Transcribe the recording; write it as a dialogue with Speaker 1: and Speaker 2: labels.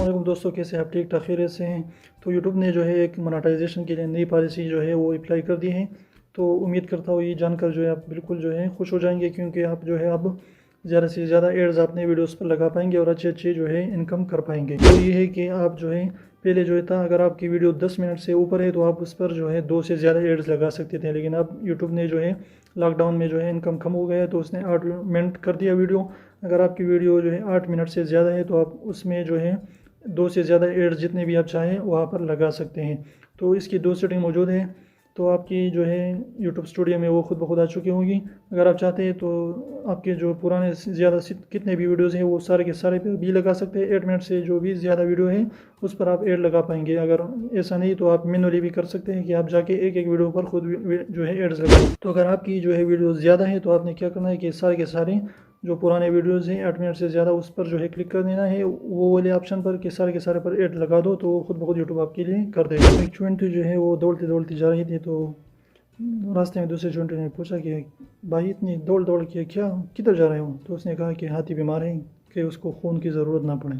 Speaker 1: वालेकुम दोस्तों, कैसे आप? ठीक ठाक खैरियत से हैं? तो यूट्यूब ने जो है एक मोनेटाइजेशन के लिए नई पॉलिसी जो है वो अप्लाई कर दी है। तो उम्मीद करता हूँ ये जानकर जो है आप बिल्कुल जो है खुश हो जाएंगे, क्योंकि आप जो है अब ज़्यादा से ज़्यादा एड्स अपने वीडियोस पर लगा पाएंगे और अच्छे अच्छे जो है इनकम कर पाएंगे। तो ये है कि आप जो है पहले जो है था, अगर आपकी वीडियो 10 मिनट से ऊपर है तो आप उस पर जो है 2 से ज़्यादा एड्स लगा सकते थे, लेकिन अब यूट्यूब ने जो है लॉकडाउन में जो है इनकम कम हो गया तो उसने 8 मिनट कर दिया वीडियो। अगर आपकी वीडियो जो है 8 मिनट से ज़्यादा है तो आप उसमें जो है 2 से ज़्यादा एड्स जितने भी आप चाहें वहाँ पर लगा सकते हैं। तो इसकी 2 सेटिंग मौजूद है, तो आपकी जो है यूट्यूब स्टूडियो में वो खुद ब खुद आ चुकी होंगी। अगर आप चाहते हैं तो आपके जो पुराने ज़्यादा कितने भी वीडियोज़ हैं वो सारे के सारे पे भी लगा सकते हैं। 8 मिनट से जो भी ज़्यादा वीडियो है उस पर आप एड लगा पाएंगे। अगर ऐसा नहीं तो आप मैनुअली भी कर सकते हैं कि आप जाके एक एक वीडियो पर खुद जो है एड्स लगाएं। तो अगर आपकी जो है वीडियो ज़्यादा है तो आपने क्या करना है कि सारे के सारे जो पुराने वीडियोज़ हैं 8 मिनट से ज़्यादा उस पर जो है क्लिक कर देना है, वो वाले ऑप्शन पर कि सारे के सारे पर ऐड लगा दो, तो खुद ब खुद यूट्यूब आपके लिए कर देगा। एक चुनटी जो है वो दौड़ती दौड़ती जा रही थी, तो रास्ते में दूसरे चुनटी ने पूछा कि भाई इतनी दौड़ दौड़ के क्या किधर जा रहे हो? तो उसने कहा कि हाथी बीमार है, कि उसको खून की ज़रूरत ना पड़े।